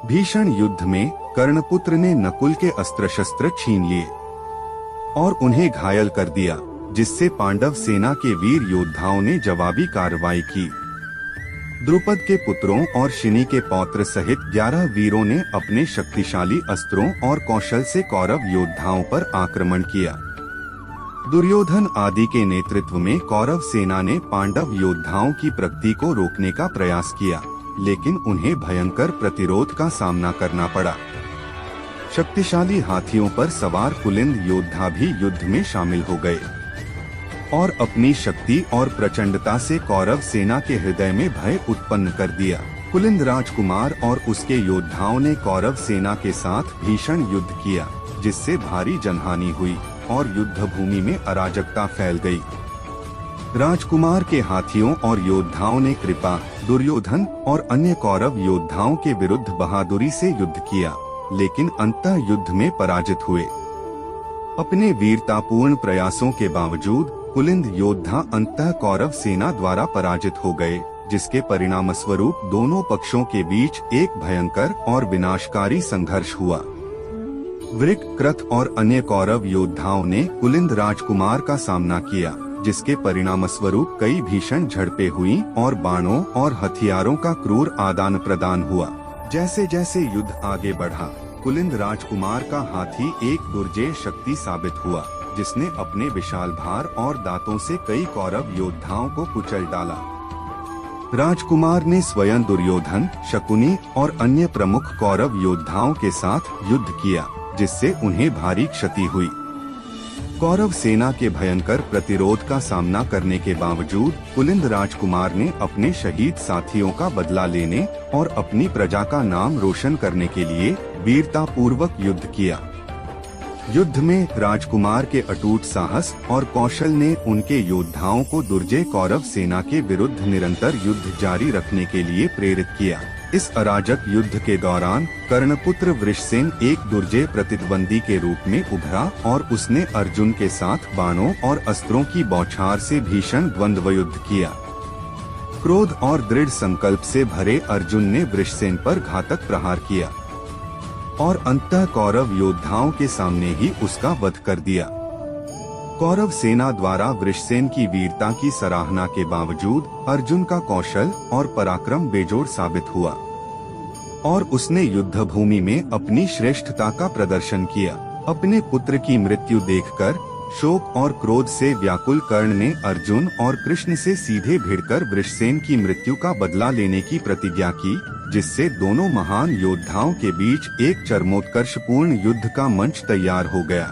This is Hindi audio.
भीषण युद्ध में कर्णपुत्र ने नकुल के अस्त्र शस्त्र छीन लिए और उन्हें घायल कर दिया, जिससे पांडव सेना के वीर योद्धाओं ने जवाबी कार्रवाई की। द्रुपद के पुत्रों और शिनी के पौत्र सहित 11 वीरों ने अपने शक्तिशाली अस्त्रों और कौशल से कौरव योद्धाओं पर आक्रमण किया। दुर्योधन आदि के नेतृत्व में कौरव सेना ने पांडव योद्धाओं की प्रगति को रोकने का प्रयास किया, लेकिन उन्हें भयंकर प्रतिरोध का सामना करना पड़ा। शक्तिशाली हाथियों पर सवार कुलिंद योद्धा भी युद्ध में शामिल हो गए और अपनी शक्ति और प्रचंडता से कौरव सेना के हृदय में भय उत्पन्न कर दिया। कुलिंद राजकुमार और उसके योद्धाओं ने कौरव सेना के साथ भीषण युद्ध किया, जिससे भारी जनहानि हुई और युद्ध भूमि में अराजकता फैल गई। राजकुमार के हाथियों और योद्धाओं ने कृपा, दुर्योधन और अन्य कौरव योद्धाओं के विरुद्ध बहादुरी से युद्ध किया, लेकिन अंततः युद्ध में पराजित हुए। अपने वीरतापूर्ण प्रयासों के बावजूद कुलिंद योद्धा अंततः कौरव सेना द्वारा पराजित हो गए, जिसके परिणाम स्वरूप दोनों पक्षों के बीच एक भयंकर और विनाशकारी संघर्ष हुआ। वृक, कृत और अन्य कौरव योद्धाओं ने कुलिंद राजकुमार का सामना किया, जिसके परिणाम स्वरूप कई भीषण झड़पें हुई और बाणों और हथियारों का क्रूर आदान प्रदान हुआ। जैसे जैसे युद्ध आगे बढ़ा, कुलिंद राजकुमार का हाथी एक दुर्जेय शक्ति साबित हुआ, जिसने अपने विशाल भार और दांतों से कई कौरव योद्धाओं को कुचल डाला। राजकुमार ने स्वयं दुर्योधन, शकुनी और अन्य प्रमुख कौरव योद्धाओं के साथ युद्ध किया, जिससे उन्हें भारी क्षति हुई। कौरव सेना के भयंकर प्रतिरोध का सामना करने के बावजूद कुलिंद राजकुमार ने अपने शहीद साथियों का बदला लेने और अपनी प्रजा का नाम रोशन करने के लिए वीरतापूर्वक युद्ध किया। युद्ध में राजकुमार के अटूट साहस और कौशल ने उनके योद्धाओं को दुर्जय कौरव सेना के विरुद्ध निरंतर युद्ध जारी रखने के लिए प्रेरित किया। इस अराजक युद्ध के दौरान कर्णपुत्र वृषसेन एक दुर्जय प्रतिद्वंदी के रूप में उभरा और उसने अर्जुन के साथ बाणों और अस्त्रों की बौछार से भीषण द्वंद्व युद्ध किया। क्रोध और दृढ़ संकल्प से भरे अर्जुन ने वृषसेन पर घातक प्रहार किया और अंततः कौरव योद्धाओं के सामने ही उसका वध कर दिया। कौरव सेना द्वारा वृषसेन की वीरता की सराहना के बावजूद अर्जुन का कौशल और पराक्रम बेजोड़ साबित हुआ और उसने युद्ध भूमि में अपनी श्रेष्ठता का प्रदर्शन किया। अपने पुत्र की मृत्यु देखकर शोक और क्रोध से व्याकुल कर्ण ने अर्जुन और कृष्ण से सीधे भिड़कर वृषसेन की मृत्यु का बदला लेने की प्रतिज्ञा की, जिससे दोनों महान योद्धाओं के बीच एक चरमोत्कर्षपूर्ण युद्ध का मंच तैयार हो गया।